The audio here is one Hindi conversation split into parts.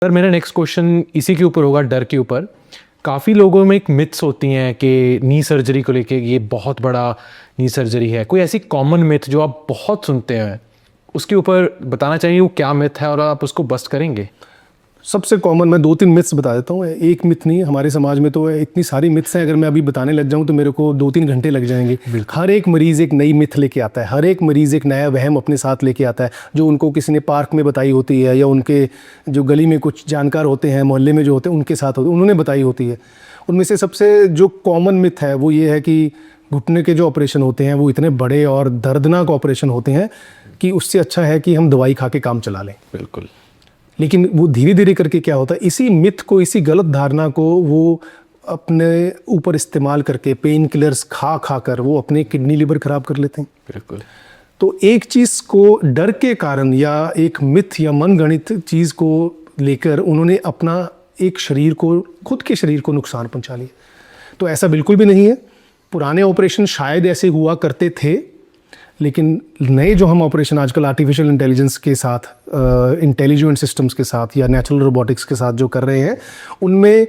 सर मेरा नेक्स्ट क्वेश्चन इसी के ऊपर होगा, डर के ऊपर। काफ़ी लोगों में एक मिथ्स होती हैं कि नी सर्जरी को लेके ये बहुत बड़ा नी सर्जरी है। कोई ऐसी कॉमन मिथ जो आप बहुत सुनते हैं, उसके ऊपर बताना चाहिए वो क्या मिथ है और आप उसको बस्ट करेंगे? सबसे कॉमन मैं 2-3 मिथ्स बता देता हूँ। एक मिथ नहीं, हमारे समाज में तो इतनी सारी मिथ्स हैं, अगर मैं अभी बताने लग जाऊँ तो मेरे को 2-3 घंटे लग जाएंगे। हर एक मरीज़ एक नई मिथ लेके आता है, हर एक मरीज़ एक नया वहम अपने साथ लेके आता है, जो उनको किसी ने पार्क में बताई होती है या उनके जो गली में कुछ जानकार होते हैं, मोहल्ले में जो होते हैं उनके साथ होते उन्होंने बताई होती है। उनमें से सबसे जो कॉमन मिथ है वो ये है कि घुटने के जो ऑपरेशन होते हैं वो इतने बड़े और दर्दनाक ऑपरेशन होते हैं कि उससे अच्छा है कि हम दवाई खा के काम चला लें। बिल्कुल। लेकिन वो धीरे धीरे करके क्या होता है, इसी मिथ को, इसी गलत धारणा को वो अपने ऊपर इस्तेमाल करके पेन किलर्स खा खा कर वो अपने किडनी लिवर खराब कर लेते हैं। बिल्कुल। तो एक चीज़ को डर के कारण या एक मिथ या मनगढ़ंत चीज़ को लेकर उन्होंने अपना एक शरीर को, खुद के शरीर को नुकसान पहुंचा लिया। तो ऐसा बिल्कुल भी नहीं है। पुराने ऑपरेशन शायद ऐसे हुआ करते थे, लेकिन नए जो हम ऑपरेशन आजकल आर्टिफिशियल इंटेलिजेंस के साथ, इंटेलिजेंट सिस्टम्स के साथ या नेचुरल रोबोटिक्स के साथ जो कर रहे हैं, उनमें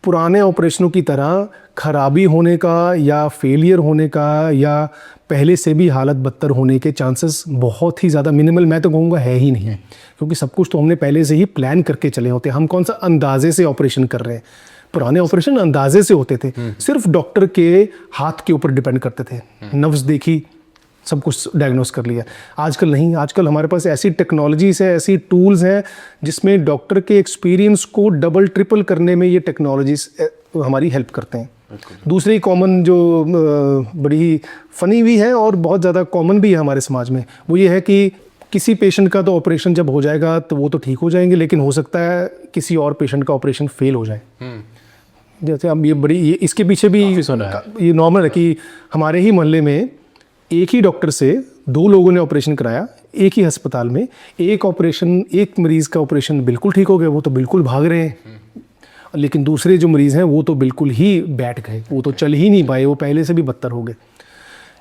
पुराने ऑपरेशनों की तरह खराबी होने का या फेलियर होने का या पहले से भी हालत बदतर होने के चांसेस बहुत ही ज़्यादा मिनिमल, मैं तो कहूँगा है ही नहीं है। क्योंकि सब कुछ तो हमने पहले से ही प्लान करके चले होते हैं। हम कौन सा अंदाजे से ऑपरेशन कर रहे हैं। पुराने ऑपरेशन अंदाजे से होते थे, सिर्फ डॉक्टर के हाथ के ऊपर डिपेंड करते थे। नब्ज देखी, सब कुछ डायग्नोस कर लिया। आजकल नहीं, आजकल हमारे पास ऐसी टेक्नोलॉजीज़ है, ऐसी टूल्स हैं जिसमें डॉक्टर के एक्सपीरियंस को डबल ट्रिपल करने में ये टेक्नोलॉजीज हमारी हेल्प करते हैं। दूसरी कॉमन जो बड़ी फनी भी है और बहुत ज़्यादा कॉमन भी है हमारे समाज में, वो ये है कि किसी पेशेंट का तो ऑपरेशन जब हो जाएगा तो वो तो ठीक हो जाएंगे, लेकिन हो सकता है किसी और पेशेंट का ऑपरेशन फेल हो जाए। जैसे अब ये इसके पीछे भी सुना है। ये नॉर्मल है कि हमारे ही मोहल्ले में एक ही डॉक्टर से 2 लोगों ने ऑपरेशन कराया एक ही अस्पताल में। एक मरीज़ का ऑपरेशन बिल्कुल ठीक हो गया, वो तो बिल्कुल भाग रहे हैं, लेकिन दूसरे जो मरीज़ हैं वो तो बिल्कुल ही बैठ गए, वो तो चल ही नहीं पाए, वो पहले से भी बदतर हो गए।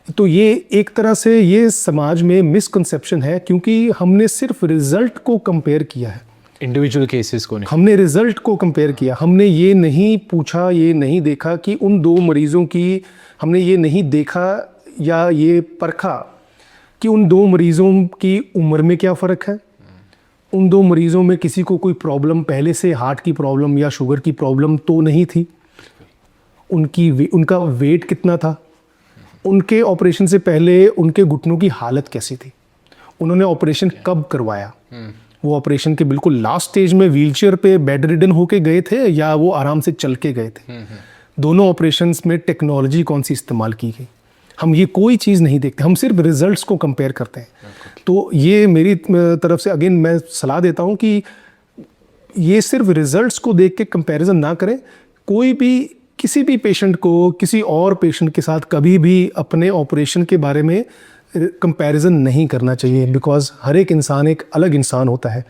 तो ये एक तरह से ये समाज में मिसकंसेप्शन है, क्योंकि हमने सिर्फ रिजल्ट को कंपेयर किया है, इंडिविजुअल केसेस को नहीं। हमने रिजल्ट को कंपेयर किया। हमने ये नहीं पूछा, ये नहीं देखा कि उन 2 मरीज़ों की, हमने ये नहीं देखा या ये परखा कि उन 2 मरीज़ों की उम्र में क्या फ़र्क है, उन 2 मरीज़ों में किसी को कोई प्रॉब्लम पहले से, हार्ट की प्रॉब्लम या शुगर की प्रॉब्लम तो नहीं थी, उनका वेट कितना था, उनके ऑपरेशन से पहले उनके घुटनों की हालत कैसी थी, उन्होंने ऑपरेशन कब करवाया, वो ऑपरेशन के बिल्कुल लास्ट स्टेज में व्हीलचेयर पे बेड रिडन होके गए थे या वो आराम से चल के गए थे। दोनों ऑपरेशंस में टेक्नोलॉजी कौन सी इस्तेमाल की गई, हम ये कोई चीज़ नहीं देखते, हम सिर्फ रिजल्ट्स को कंपेयर करते हैं। तो ये मेरी तरफ से अगेन मैं सलाह देता हूँ कि ये सिर्फ रिजल्ट्स को देख के कंपैरिजन ना करें। कोई भी किसी भी पेशेंट को किसी और पेशेंट के साथ कभी भी अपने ऑपरेशन के बारे में कंपैरिजन नहीं करना चाहिए, बिकॉज हर एक इंसान एक अलग इंसान होता है।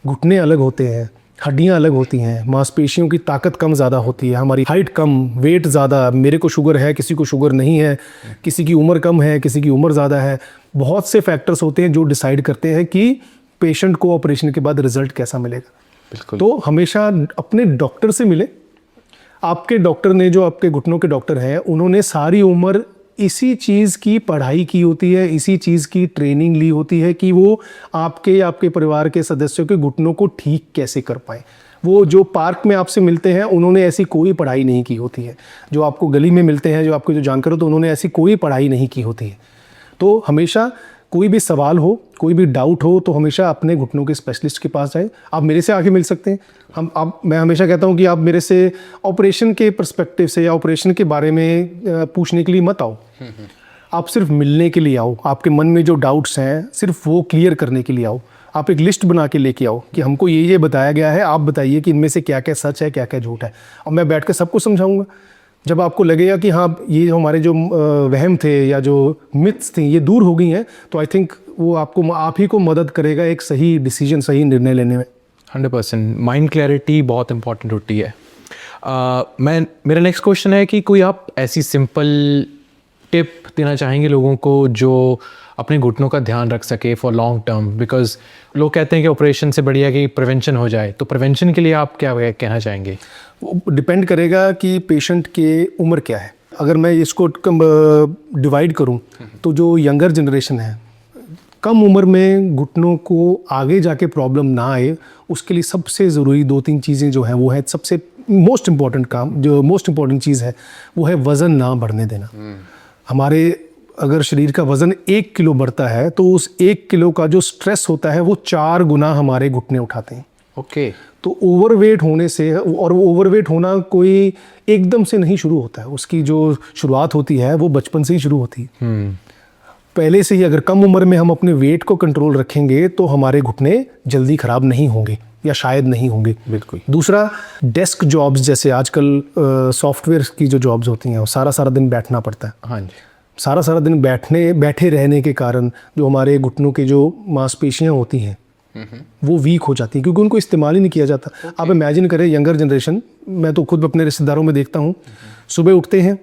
घुटने अलग होते हैं, हड्डियाँ अलग होती हैं, मांसपेशियों की ताकत कम ज़्यादा होती है, हमारी हाइट कम, वेट ज़्यादा, मेरे को शुगर है, किसी को शुगर नहीं है, किसी की उम्र कम है, किसी की उम्र ज़्यादा है। बहुत से फैक्टर्स होते हैं जो डिसाइड करते हैं कि पेशेंट को ऑपरेशन के बाद रिजल्ट कैसा मिलेगा। बिल्कुल। तो हमेशा अपने डॉक्टर से मिले। आपके डॉक्टर ने, जो आपके घुटनों के डॉक्टर हैं, उन्होंने सारी उम्र इसी चीज़ की पढ़ाई की होती है, इसी चीज़ की ट्रेनिंग ली होती है कि वो आपके या आपके परिवार के सदस्यों के घुटनों को ठीक कैसे कर पाए। वो जो पार्क में आपसे मिलते हैं उन्होंने ऐसी कोई पढ़ाई नहीं की होती है, जो आपको गली में मिलते हैं, जो आपको जो जानकार हो, तो उन्होंने ऐसी कोई पढ़ाई नहीं की होती है। तो हमेशा कोई भी सवाल हो, कोई भी डाउट हो, तो हमेशा अपने घुटनों के स्पेशलिस्ट के पास जाए। आप मेरे से आके मिल सकते हैं। मैं हमेशा कहता हूँ कि आप मेरे से ऑपरेशन के पर्सपेक्टिव से या ऑपरेशन के बारे में पूछने के लिए मत आओ, आप सिर्फ मिलने के लिए आओ। आपके मन में जो डाउट्स हैं सिर्फ वो क्लियर करने के लिए आओ। आप एक लिस्ट बना के लेके आओ कि हमको ये बताया गया है, आप बताइए कि इनमें से क्या क्या सच है, क्या क्या झूठ है, और मैं बैठ कर सबको समझाऊंगा। जब आपको लगेगा कि हाँ, ये हमारे जो वहम थे या जो मिथ्स थी ये दूर हो गई हैं, तो आई थिंक वो आप ही को मदद करेगा एक सही डिसीजन, सही निर्णय लेने में। 100% माइंड क्लैरिटी बहुत इंपॉर्टेंट होती है। मेरा नेक्स्ट क्वेश्चन है कि कोई आप ऐसी सिंपल टिप देना चाहेंगे लोगों को जो अपने घुटनों का ध्यान रख सके फॉर लॉन्ग टर्म? बिकॉज लोग कहते हैं कि ऑपरेशन से बढ़िया कि प्रिवेंशन हो जाए, तो प्रिवेंशन के लिए आप क्या कहना चाहेंगे? वो डिपेंड करेगा कि पेशेंट के उम्र क्या है। अगर मैं इसको डिवाइड करूं तो जो यंगर जनरेशन है, कम उम्र में घुटनों को आगे जाके प्रॉब्लम ना आए, उसके लिए सबसे ज़रूरी 2-3 चीज़ें जो हैं वो है, सबसे मोस्ट इम्पॉर्टेंट चीज़ है वो है वज़न ना बढ़ने देना। हमारे अगर शरीर का वज़न 1 किलो बढ़ता है तो उस 1 किलो का जो स्ट्रेस होता है वो 4 गुना हमारे घुटने उठाते हैं। ओके। तो ओवरवेट होने से, और ओवरवेट होना कोई एकदम से नहीं शुरू होता है, उसकी जो शुरुआत होती है वो बचपन से ही शुरू होती है। पहले से ही अगर कम उम्र में हम अपने वेट को कंट्रोल रखेंगे तो हमारे घुटने जल्दी खराब नहीं होंगे या शायद नहीं होंगे। बिल्कुल। दूसरा, डेस्क जॉब्स जैसे आजकल सॉफ्टवेयर की जो जॉब्स होती हैं, वो सारा दिन बैठना पड़ता है। हाँ जी। सारा दिन बैठे रहने के कारण जो हमारे घुटनों के जो मांसपेशियां होती हैं वो वीक हो जाती है, क्योंकि उनको इस्तेमाल ही नहीं किया जाता। आप इमेजिन करें यंगर जनरेशन, मैं तो खुद अपने रिश्तेदारों में देखता हूँ, सुबह उठते हैं,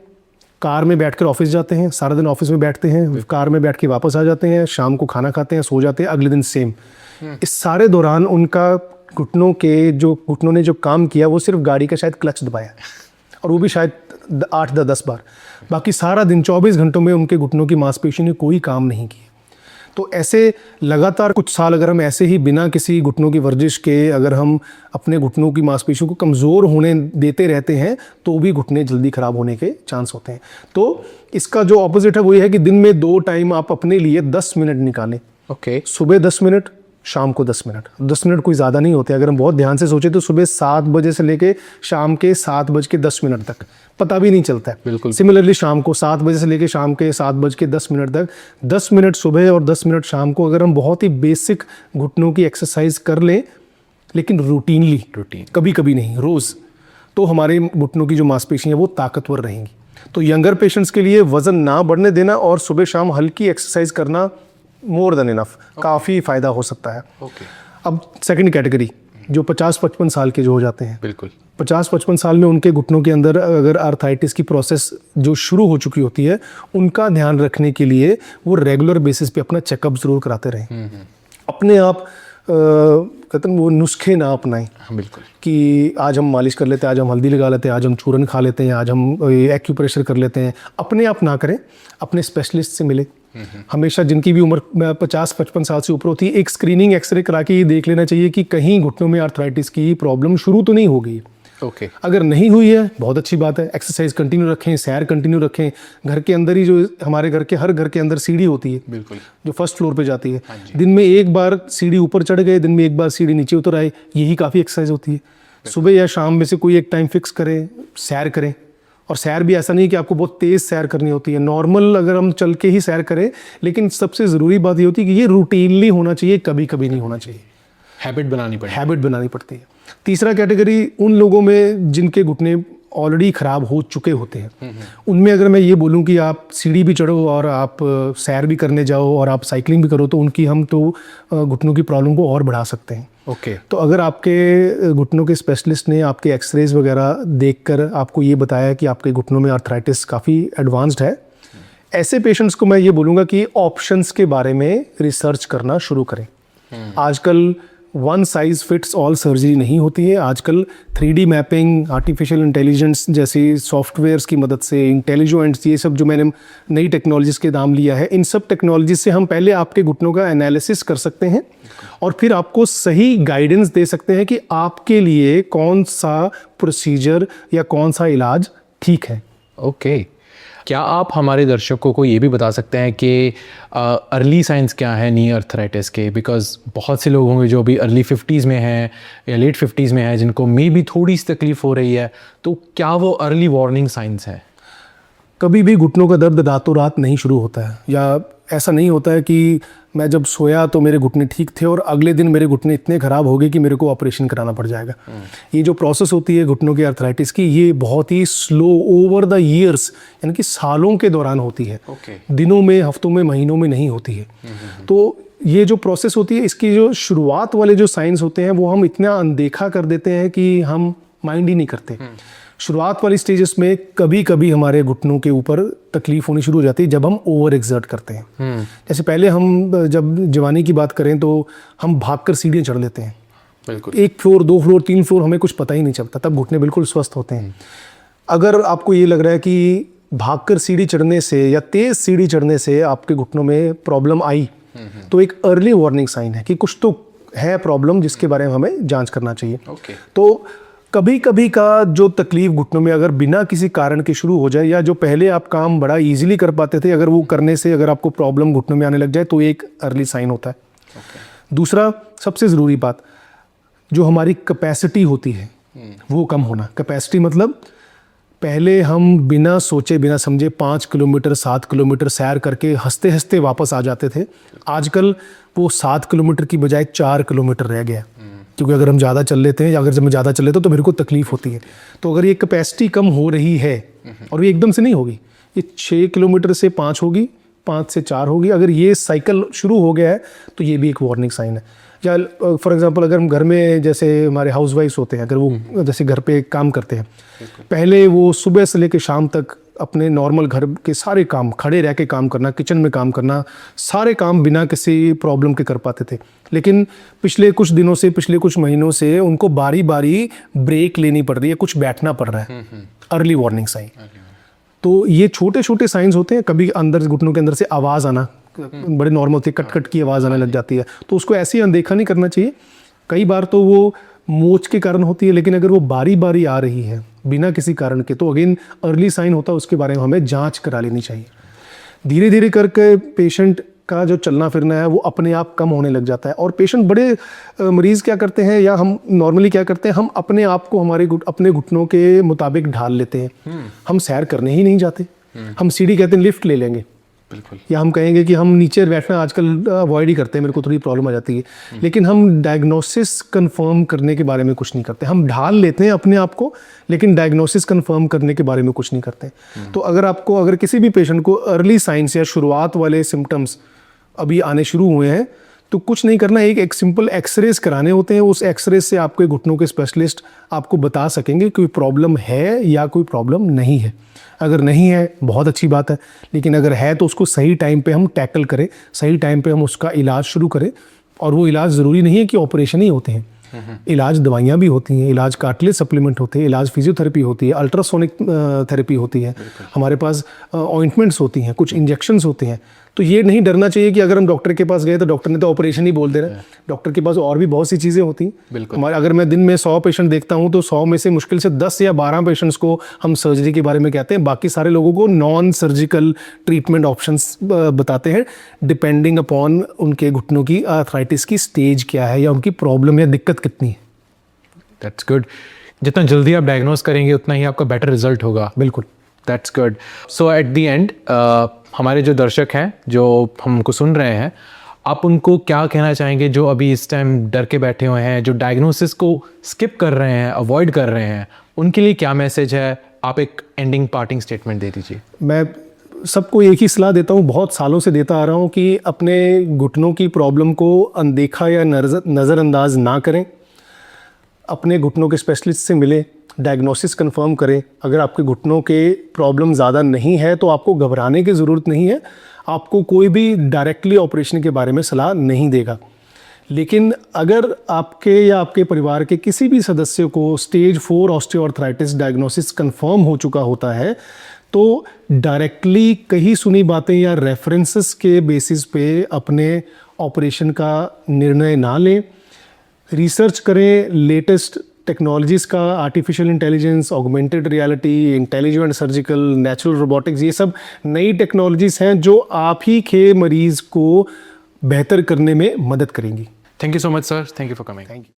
कार में बैठकर ऑफिस जाते हैं, सारा दिन ऑफिस में बैठते हैं, कार में बैठ के वापस आ जाते हैं, शाम को खाना खाते हैं, सो जाते हैं, अगले दिन सेम। इस सारे दौरान उनका घुटनों ने जो काम किया वो सिर्फ गाड़ी का शायद क्लच दबाया, और वो भी शायद 8-10 बार। बाकी सारा दिन 24 घंटों में उनके घुटनों की मांसपेशी ने कोई काम नहीं किया। तो ऐसे लगातार कुछ साल अगर हम ऐसे ही बिना किसी घुटनों की वर्जिश के अगर हम अपने घुटनों की मांसपेशियों को कमज़ोर होने देते रहते हैं तो भी घुटने जल्दी ख़राब होने के चांस होते हैं। तो इसका जो ऑपोजिट है वो ये है कि दिन में 2 टाइम आप अपने लिए 10 मिनट निकालें। ओके। सुबह 10 मिनट, शाम को 10 मिनट। 10 मिनट कोई ज़्यादा नहीं होते। अगर हम बहुत ध्यान से सोचें तो सुबह 7 बजे से लेके शाम के 7:10 तक पता भी नहीं चलता है। बिल्कुल। सिमिलरली शाम को 7 बजे से लेके शाम के 7:10 तक 10 मिनट सुबह और 10 मिनट शाम को अगर हम बहुत ही बेसिक घुटनों की एक्सरसाइज कर लें, लेकिन रूटीन कभी कभी नहीं, रोज़, तो हमारे घुटनों की जो मांसपेशियाँ हैं वो ताकतवर रहेंगी। तो यंगर पेशेंट्स के लिए वज़न ना बढ़ने देना और सुबह शाम हल्की एक्सरसाइज करना मोर देन इनफ, काफ़ी फ़ायदा हो सकता है। अब सेकंड कैटेगरी जो 50-55 साल के जो हो जाते हैं, बिल्कुल 50-55 साल में उनके घुटनों के अंदर अगर आर्थराइटिस की प्रोसेस जो शुरू हो चुकी होती है, उनका ध्यान रखने के लिए वो रेगुलर बेसिस पे अपना चेकअप ज़रूर कराते रहें। अपने आप कहते हैं वो नुस्खे ना अपनाएं। बिल्कुल। कि आज हम मालिश कर लेते हैं, आज हम हल्दी लगा लेते हैं, आज हम चूरन खा लेते हैं, आज हम एक्यूप्रेशर कर लेते हैं, अपने आप ना करें, अपने स्पेशलिस्ट से मिले। हमेशा जिनकी भी उम्र 50-55 साल से ऊपर होती है, एक स्क्रीनिंग एक्सरे करा के ये देख लेना चाहिए कि कहीं घुटनों में आर्थराइटिस की प्रॉब्लम शुरू तो नहीं हो गई। ओके। अगर नहीं हुई है बहुत अच्छी बात है, एक्सरसाइज कंटिन्यू रखें, सैर कंटिन्यू रखें। घर के अंदर ही जो हमारे हर घर के अंदर सीढ़ी होती है, बिल्कुल, जो फर्स्ट फ्लोर पे जाती है, दिन में एक बार सीढ़ी ऊपर चढ़ गए, दिन में एक बार सीढ़ी नीचे उतर आए, यही काफ़ी एक्सरसाइज होती है। सुबह या शाम में से कोई एक टाइम फिक्स करें, सैर करें। और सैर भी ऐसा नहीं कि आपको बहुत तेज़ सैर करनी होती है, नॉर्मल अगर हम चल के ही सैर करें, लेकिन सबसे ज़रूरी बात ये होती है कि ये रूटीनली होना चाहिए, कभी कभी नहीं होना चाहिए। हैबिट बनानी पड़ती है। तीसरा कैटेगरी उन लोगों में जिनके घुटने ऑलरेडी ख़राब हो चुके होते हैं। उनमें अगर मैं ये बोलूँ कि आप सीढ़ी भी चढ़ो और आप सैर भी करने जाओ और आप साइकिलिंग भी करो, तो उनकी हम तो घुटनों की प्रॉब्लम को और बढ़ा सकते हैं। ओके। तो अगर आपके घुटनों के स्पेशलिस्ट ने आपके एक्सरेज वगैरह देखकर आपको ये बताया कि आपके घुटनों में आर्थराइटिस काफ़ी एडवांस्ड है, ऐसे पेशेंट्स को मैं ये बोलूँगा कि ऑप्शंस के बारे में रिसर्च करना शुरू करें। आजकल one size fits all surgery नहीं होती है। आजकल 3D मैपिंग, आर्टिफिशियल इंटेलिजेंस जैसी सॉफ्टवेयर्स की मदद से, इंटेलिजेंट्स, ये सब जो मैंने नई टेक्नोलॉजीज के नाम लिया है, इन सब टेक्नोलॉजीज से हम पहले आपके घुटनों का एनालिसिस कर सकते हैं और फिर आपको सही गाइडेंस दे सकते हैं कि आपके लिए कौन सा प्रोसीजर या कौन सा इलाज ठीक है। ओके। क्या आप हमारे दर्शकों को ये भी बता सकते हैं कि अर्ली साइंस क्या है नी आर्थराइटिस के? बिकॉज बहुत से लोग होंगे जो अभी अर्ली 50s में हैं या लेट 50s में हैं, जिनको मे भी थोड़ी सी तकलीफ हो रही है, तो क्या वो अर्ली वार्निंग साइंस है? कभी भी घुटनों का दर्द रातों रात नहीं शुरू होता है, या ऐसा नहीं होता है कि मैं जब सोया तो मेरे घुटने ठीक थे और अगले दिन मेरे घुटने इतने ख़राब हो गए कि मेरे को ऑपरेशन कराना पड़ जाएगा। ये जो प्रोसेस होती है घुटनों के आर्थराइटिस की, ये बहुत ही स्लो ओवर द ईयर्स, यानी कि सालों के दौरान होती है। दिनों में, हफ्तों में, महीनों में नहीं होती है। तो ये जो प्रोसेस होती है, इसकी जो शुरुआत वाले जो साइंस होते हैं वो हम इतना अनदेखा कर देते हैं कि हम माइंड ही नहीं करते। शुरुआत वाली स्टेजेस में कभी कभी हमारे घुटनों के ऊपर तकलीफ होनी शुरू हो जाती है जब हम ओवर एक्सर्ट करते हैं। जैसे पहले हम जब जवानी की बात करें तो हम भागकर सीढ़ियाँ चढ़ लेते हैं, बिल्कुल 1 फ्लोर 2 फ्लोर 3 फ्लोर हमें कुछ पता ही नहीं चलता, तब घुटने बिल्कुल स्वस्थ होते हैं। अगर आपको ये लग रहा है कि भागकर सीढ़ी चढ़ने से या तेज सीढ़ी चढ़ने से आपके घुटनों में प्रॉब्लम आई, तो एक अर्ली वार्निंग साइन है कि कुछ तो है प्रॉब्लम जिसके बारे में हमें जांच करना चाहिए। तो कभी कभी का जो तकलीफ घुटनों में अगर बिना किसी कारण के शुरू हो जाए, या जो पहले आप काम बड़ा इजीली कर पाते थे, अगर वो करने से अगर आपको प्रॉब्लम घुटनों में आने लग जाए तो एक अर्ली साइन होता है। दूसरा सबसे ज़रूरी बात, जो हमारी कैपेसिटी होती है वो कम होना। कैपेसिटी मतलब पहले हम बिना सोचे बिना समझे 5 किलोमीटर 7 किलोमीटर सैर करके हंसते हंसते वापस आ जाते थे। आजकल वो 7 किलोमीटर की बजाय 4 किलोमीटर रह गया, क्योंकि अगर हम ज़्यादा चल लेते हैं या अगर जब हम ज़्यादा चल लेते हैं तो मेरे को तकलीफ होती है। तो अगर ये कैपेसिटी कम हो रही है, और ये एकदम से नहीं होगी, ये 6 किलोमीटर से 5 होगी, 5 से 4 होगी, अगर ये साइकिल शुरू हो गया है तो ये भी एक वार्निंग साइन है। या फॉर एग्जांपल अगर हम घर में, जैसे हमारे हाउस वाइफ्स होते हैं, अगर वो जैसे घर पे काम करते हैं, पहले वो सुबह से लेकर शाम तक अपने नॉर्मल घर के सारे काम, खड़े रह के काम करना, किचन में काम करना, सारे काम बिना किसी प्रॉब्लम के कर पाते थे। लेकिन पिछले कुछ दिनों से, पिछले कुछ महीनों से उनको बारी बारी ब्रेक लेनी पड़ रही है, कुछ बैठना पड़ रहा है। Early warning sign. तो ये छोटे छोटे साइंस होते हैं। कभी अंदर घुटनों के अंदर से आवाज़ आना, बड़े नॉर्मल होती है, कट कट की आवाज़ आने लग जाती है, तो उसको ऐसे ही अनदेखा नहीं करना चाहिए। कई बार तो वो मोच के कारण होती है, लेकिन अगर वो बारी बारी आ रही है बिना किसी कारण के, तो अगेन अर्ली साइन होता है, उसके बारे में हमें जांच करा लेनी चाहिए। धीरे धीरे करके पेशेंट का जो चलना फिरना है वो अपने आप कम होने लग जाता है। और पेशेंट बड़े मरीज़ क्या करते हैं, या हम नॉर्मली क्या करते हैं, हम अपने आप को अपने घुटनों के मुताबिक ढाल लेते हैं। हम सैर करने ही नहीं जाते, हम सीढ़ी कहते हैं लिफ्ट ले लेंगे, बिल्कुल, या हम कहेंगे कि हम नीचे बैठना आजकल अवॉइड ही करते हैं, मेरे को थोड़ी प्रॉब्लम आ जाती है। लेकिन हम डायग्नोसिस कंफर्म करने के बारे में कुछ नहीं करते। हम ढाल लेते हैं अपने आप को, लेकिन डायग्नोसिस कंफर्म करने के बारे में कुछ नहीं करते। तो अगर किसी भी पेशेंट को अर्ली साइंस या शुरुआत वाले सिम्टम्स अभी आने शुरू हुए हैं, तो कुछ नहीं करना, एक सिंपल एक्सरेज कराने होते हैं। उस एक्सरे से आपके घुटनों के स्पेशलिस्ट आपको बता सकेंगे कोई प्रॉब्लम है या कोई प्रॉब्लम नहीं है। अगर नहीं है बहुत अच्छी बात है, लेकिन अगर है तो उसको सही टाइम पे हम टैकल करें, सही टाइम पे हम उसका इलाज शुरू करें। और वो इलाज ज़रूरी नहीं है कि ऑपरेशन ही होते हैं, इलाज दवाइयाँ भी होती हैं, इलाज कार्टिलेज सप्लीमेंट होते हैं, इलाज फिजियोथेरेपी होती है, अल्ट्रासोनिक थेरेपी होती है, हमारे पास ऑइंटमेंट्स होती हैं, कुछ इंजेक्शंस होते हैं। तो ये नहीं डरना चाहिए कि अगर हम डॉक्टर के पास गए तो डॉक्टर ने तो ऑपरेशन ही बोल दे रहा है। डॉक्टर के पास और भी बहुत सी चीज़ें होती हैं। हमारे अगर मैं दिन में 100 पेशेंट देखता हूँ तो 100 में से मुश्किल से 10 या 12 पेशेंट्स को हम सर्जरी के बारे में कहते हैं, बाकी सारे लोगों को नॉन सर्जिकल ट्रीटमेंट ऑप्शंस बताते हैं, डिपेंडिंग अपॉन उनके घुटनों की आर्थराइटिस की स्टेज क्या है या उनकी प्रॉब्लम या दिक्कत कितनी है। That's good. जितना जल्दी आप डायग्नोस करेंगे उतना ही आपका बेटर रिजल्ट होगा। बिल्कुल, that's good. So at the end हमारे जो दर्शक हैं, जो हमको सुन रहे हैं, आप उनको क्या कहना चाहेंगे जो अभी इस टाइम डर के बैठे हुए हैं, जो डायग्नोसिस को स्किप कर रहे हैं, अवॉइड कर रहे हैं, उनके लिए क्या मैसेज है? आप एक एंडिंग पार्टिंग स्टेटमेंट दे दीजिए। मैं सबको एक ही सलाह देता हूँ, बहुत सालों से देता आ रहा हूँ, कि अपने घुटनों की प्रॉब्लम को अनदेखा या नज़रअंदाज ना करें। अपने घुटनों के स्पेशलिस्ट से मिलें, डायग्नोसिस कंफर्म करें। अगर आपके घुटनों के प्रॉब्लम ज़्यादा नहीं है तो आपको घबराने की ज़रूरत नहीं है। आपको कोई भी डायरेक्टली ऑपरेशन के बारे में सलाह नहीं देगा। लेकिन अगर आपके या आपके परिवार के किसी भी सदस्य को स्टेज 4 ऑस्टियोआर्थराइटिस डायग्नोसिस कंफर्म हो चुका होता है, तो डायरेक्टली कहीं सुनी बातें या रेफरेंसेस के बेसिस पे अपने ऑपरेशन का निर्णय ना लें। रिसर्च करें लेटेस्ट टेक्नोलॉजीज़ का, artificial intelligence, augmented reality, intelligent surgical, natural robotics, ये सब नई टेक्नोलॉजीज़ हैं जो आप ही के मरीज़ को बेहतर करने में मदद करेंगी। Thank you so much sir, thank you for coming. Thank you.